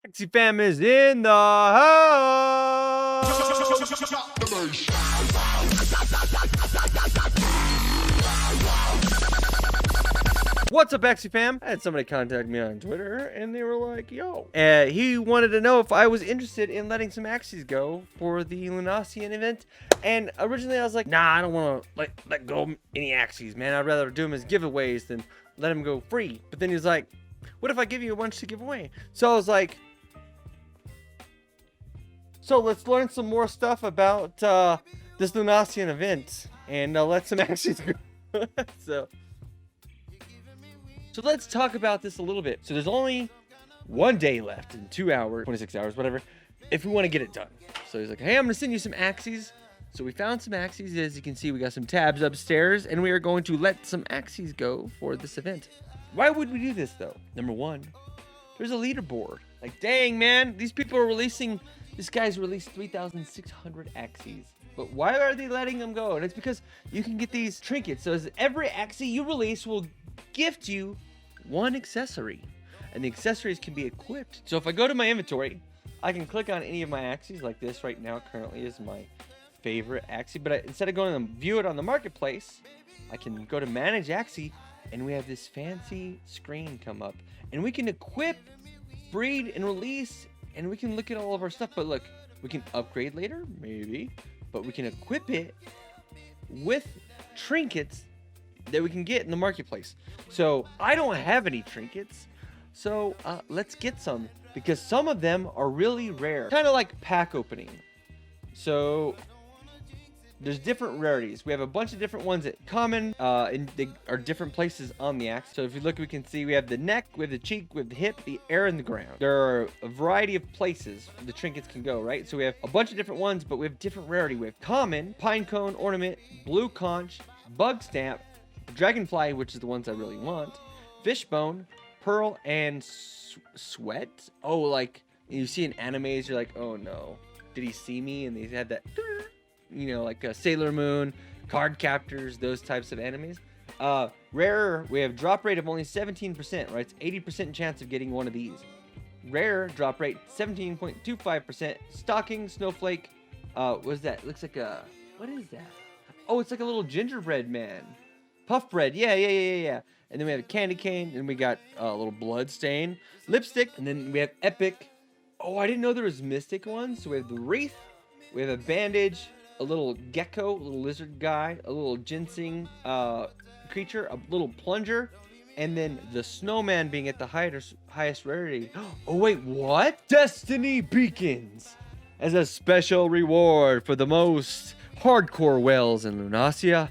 Axie fam is in the house. What's up, Axie fam? I had somebody contact me on Twitter, and they were like, yo. He wanted to know if I was interested in letting some Axies go for the LUNACIAN event. And originally I was like, nah, I don't want to let go of any Axies, man. I'd rather do them as giveaways than let them go free. But then he was like, what if I give you a bunch to give away? So I was like, so let's learn some more stuff about this LUNACIAN event and let some Axies go. So let's talk about this a little bit. So there's only one day left in 2 hours, 26 hours, whatever, if we want to get it done. So he's like, hey, I'm going to send you some Axies. So we found some Axies. As you can see, we got some tabs upstairs, and we are going to let some Axies go for this event. Why would we do this, though? Number one, there's a leaderboard. Like, dang, man, these people are releasing, this guy's released 3,600 Axies. But why are they letting them go? And it's because you can get these trinkets. So every Axie you release will gift you one accessory, and the accessories can be equipped. So if I go to my inventory, I can click on any of my Axies. Like this right now currently is my favorite Axie, but instead of going to view it on the marketplace, I can go to manage Axie, and we have this fancy screen come up, and we can equip, breed, and release, and we can look at all of our stuff. But look, we can upgrade later, maybe, but we can equip it with trinkets that we can get in the marketplace. So I don't have any trinkets, so let's get some, because some of them are really rare, kind of like pack opening. So there's different rarities. We have a bunch of different ones that common, and they are different places on the axe. So if you look, we can see we have the neck, we have the cheek, we have the hip, the air, and the ground. There are a variety of places the trinkets can go, right? So we have a bunch of different ones, but we have different rarity. We have common, pine cone, ornament, blue conch, bug stamp, dragonfly, which is the ones I really want, fishbone, pearl, and sweat. Oh, like you see in animes, you're like, oh no, did he see me? And they had that, you know, like Sailor Moon, card captors, those types of animes. Rare, we have drop rate of only 17%, right? It's 80% chance of getting one of these. Rare drop rate 17.25%. Stocking, snowflake. What is that? Looks like a, what is that? Oh, it's like a little gingerbread man. Puff bread, yeah. And then we have a candy cane, and we got a little blood stain, lipstick, and then we have epic. Oh, I didn't know there was mystic ones. So we have the wreath, we have a bandage, a little gecko, a little lizard guy, a little ginseng creature, a little plunger, and then the snowman being at the highest rarity. Oh wait, what? Destiny beacons as a special reward for the most hardcore whales in Lunacia.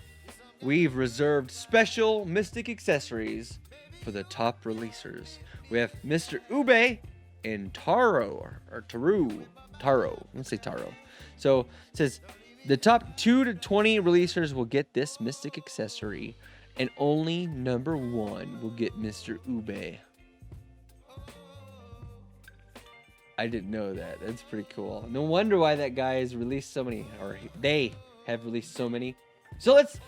We've reserved special mystic accessories for the top releasers. We have Mr. Ube and Taro, or Taro. Let's say Taro. So it says the top 2 to 20 releasers will get this mystic accessory, and only number 1 will get Mr. Ube. I didn't know that. That's pretty cool. No wonder why that guy has released so many, or they have released so many. So let's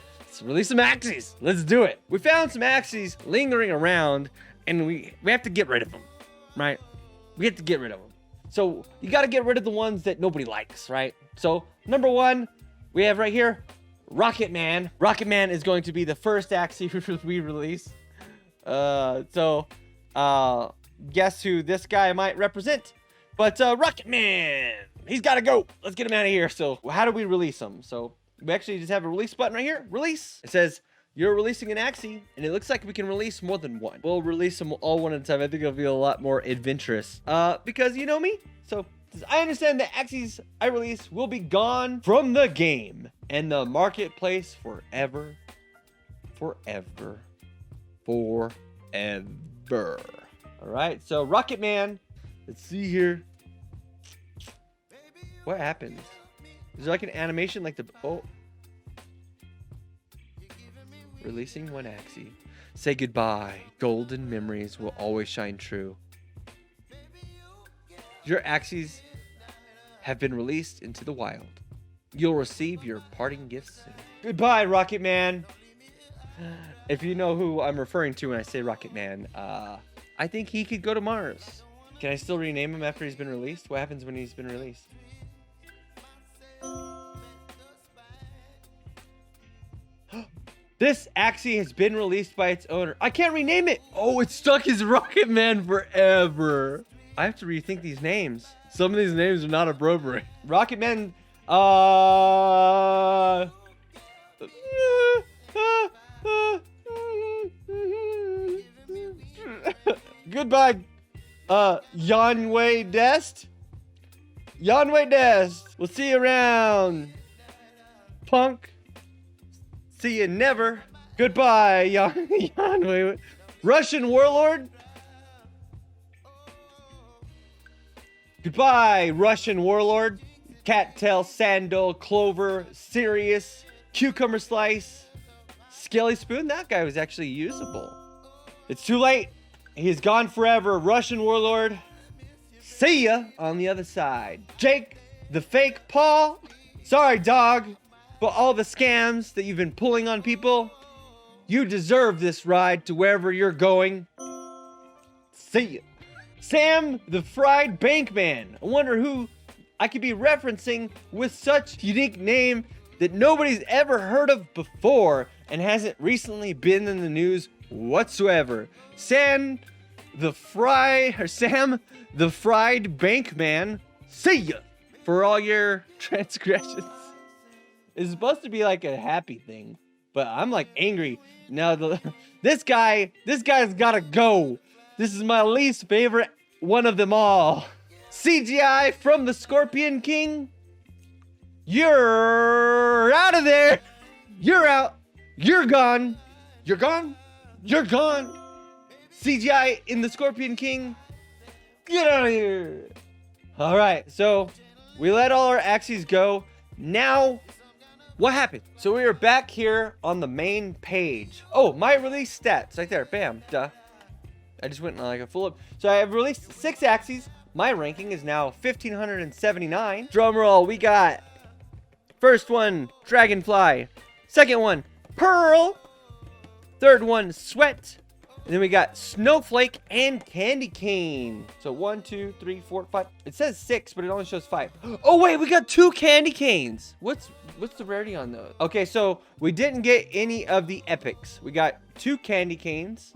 release some Axies. Let's do it. We found some Axies lingering around, and we have to get rid of them, right? We have to get rid of them. So you got to get rid of the ones that nobody likes, right? So number 1, we have right here, Rocket Man. Rocket Man is going to be the first Axie we release. Guess who this guy might represent? But Rocket Man, he's got to go. Let's get him out of here. So how do we release him? So we actually just have a release button right here. Release. It says you're releasing an Axie, and it looks like we can release more than one. We'll release them all one at a time. I think it'll be a lot more adventurous. Because you know me. So I understand the Axies I release will be gone from the game and the marketplace forever. All right. So Rocket Man. Let's see here. What happens? Is there like an animation like the... Oh. Releasing one Axie. Say goodbye. Golden memories will always shine true. Your Axies have been released into the wild. You'll receive your parting gifts soon. Goodbye, Rocket Man. If you know who I'm referring to when I say Rocket Man, I think he could go to Mars. Can I still rename him after he's been released? What happens when he's been released? This Axie has been released by its owner. I can't rename it. Oh, it's stuck as Rocket Man forever. I have to rethink these names. Some of these names are not appropriate. Rocket Man, goodbye, Yanwei Dest. Yanwei Dest. We'll see you around, punk. See you never. Goodbye, Yanwei. Russian warlord. Goodbye, Russian warlord. Cattail, Sandal, Clover, Sirius, Cucumber Slice, Skelly Spoon. That guy was actually usable. It's too late. He's gone forever. Russian warlord. See ya on the other side. Jake, the fake Paul. Sorry, dog, but all the scams that you've been pulling on people. You deserve this ride to wherever you're going. See ya. Sam, the fried bankman. I wonder who I could be referencing with such unique name that nobody's ever heard of before and hasn't recently been in the news whatsoever. Sam, the fried bankman. See ya for all your transgressions. It's supposed to be like a happy thing, but I'm like angry now. This guy's gotta go. This is my least favorite one of them all. CGI from the Scorpion King. You're out of there. You're out. You're gone. You're gone. You're gone. CGI in the Scorpion King. Get out of here. All right, so we let all our Axies go. Now, what happened? So we are back here on the main page. Oh, my release stats right there. Bam. Duh. I just went like a full up. So I have released 6 Axies. My ranking is now 1,579. Drum roll. We got first one, Dragonfly. Second one, Pearl. Third one, Sweat. And then we got Snowflake and Candy Cane. So 1, 2, 3, 4, 5. It says 6, but it only shows 5. Oh wait, we got 2 Candy Canes. What's the rarity on those? Okay, so we didn't get any of the epics. We got 2 Candy Canes.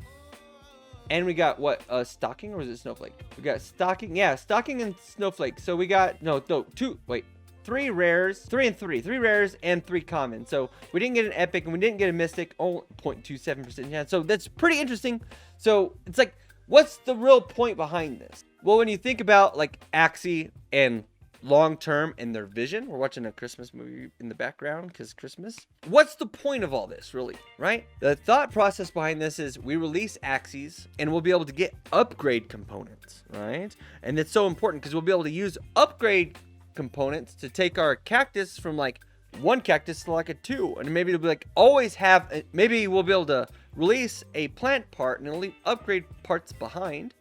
And we got what? Stocking, or was it Snowflake? We got Stocking. Yeah, Stocking and Snowflake. So we got three rares, 3 and 3. 3 rares and 3 common. So we didn't get an epic and we didn't get a mystic. Oh, 0.27% chance. So that's pretty interesting. So it's like, what's the real point behind this? Well, when you think about like Axie and long term and their vision, we're watching a Christmas movie in the background because Christmas. What's the point of all this, really? Right? The thought process behind this is we release Axies and we'll be able to get upgrade components, right? And it's so important because we'll be able to use upgrade components to take our cactus from like 1 cactus to like a 2, and maybe it'll be like always have. Maybe we'll be able to release a plant part and it'll leave upgrade parts behind.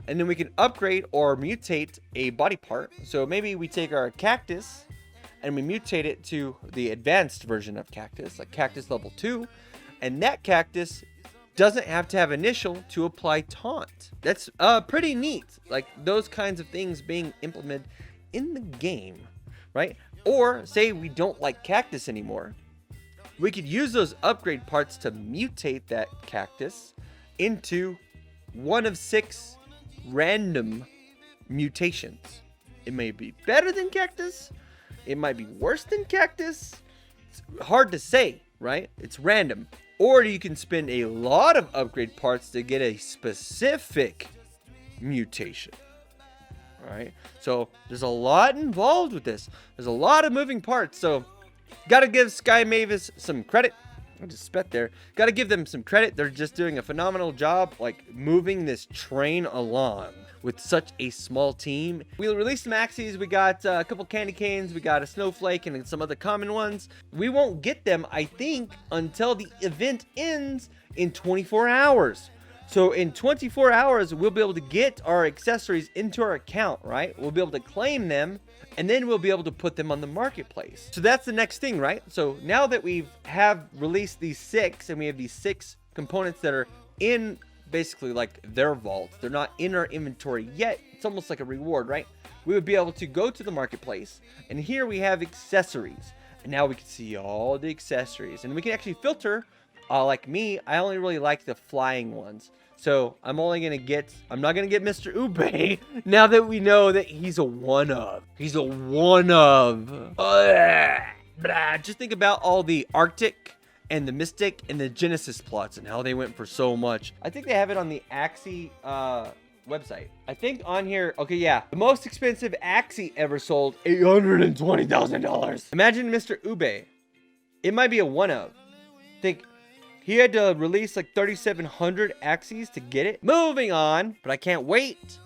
And then we can upgrade or mutate a body part. So maybe we take our cactus and we mutate it to the advanced version of cactus, like cactus level 2. And that cactus doesn't have to have initial to apply taunt. That's pretty neat. Like those kinds of things being implemented in the game, right? Or say we don't like cactus anymore. We could use those upgrade parts to mutate that cactus into one of 6 random mutations. It may be better than cactus. It might be worse than cactus. It's hard to say, right? It's random. Or you can spend a lot of upgrade parts to get a specific mutation. All right. So there's a lot involved with this. There's a lot of moving parts. So gotta give Sky Mavis some credit. I just spat there. Gotta give them some credit. They're just doing a phenomenal job, like moving this train along with such a small team. We released some Axies. We got a couple Candy Canes. We got a Snowflake and some other common ones. We won't get them, I think, until the event ends in 24 hours. So in 24 hours, we'll be able to get our accessories into our account, right? We'll be able to claim them, and then we'll be able to put them on the marketplace. So that's the next thing, right? So now that we have released these 6, and we have these 6 components that are in basically like their vault. They're not in our inventory yet. It's almost like a reward, right? We would be able to go to the marketplace, and here we have accessories. And now we can see all the accessories, and we can actually filter. Like me, I only really like the flying ones. So I'm not gonna get Mr. Ube now that we know that he's a one-of. He's a one-of. Just think about all the Arctic and the Mystic and the Genesis plots and how they went for so much. I think they have it on the Axie website. I think on here, okay, yeah. The most expensive Axie ever sold, $820,000. Imagine Mr. Ube. It might be a one-of. Think he had to release like 3,700 Axies to get it. Moving on, but I can't wait.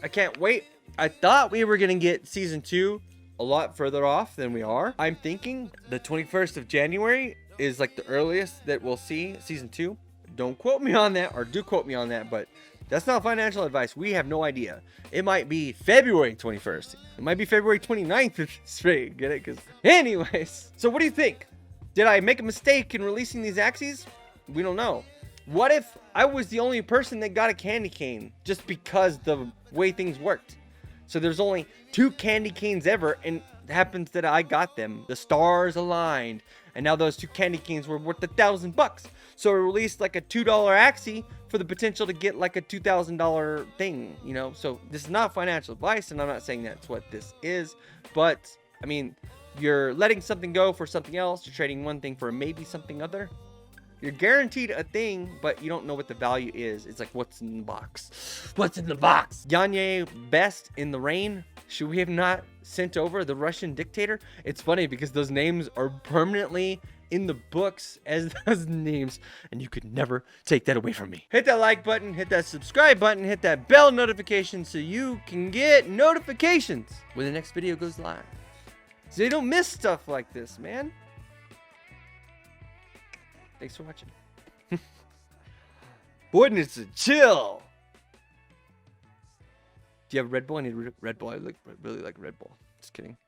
I can't wait. I thought we were gonna get season 2 a lot further off than we are. I'm thinking the 21st of January is like the earliest that we'll see season 2. Don't quote me on that, or do quote me on that, but that's not financial advice. We have no idea. It might be February 21st. It might be February 29th. Straight, get it? Because anyways. So what do you think? Did I make a mistake in releasing these Axies? We don't know. What if I was the only person that got a candy cane just because the way things worked? So there's only 2 candy canes ever, and it happens that I got them. The stars aligned, and now those 2 candy canes were worth $1,000. So I released like a $2 Axie for the potential to get like a $2,000 thing, you know? So this is not financial advice, and I'm not saying that's what this is, but I mean, you're letting something go for something else. You're trading one thing for maybe something other. You're guaranteed a thing, but you don't know what the value is. It's like, what's in the box? What's in the box? Yanye Best in the Rain. Should we have not sent over the Russian dictator? It's funny because those names are permanently in the books as those names, and you could never take that away from me. Hit that like button, hit that subscribe button, hit that bell notification so you can get notifications when the next video goes live. So you don't miss stuff like this, man. Thanks for watching. Boy needs to chill. Do you have a Red Bull? I need a Red Bull. I really like Red Bull. Just kidding.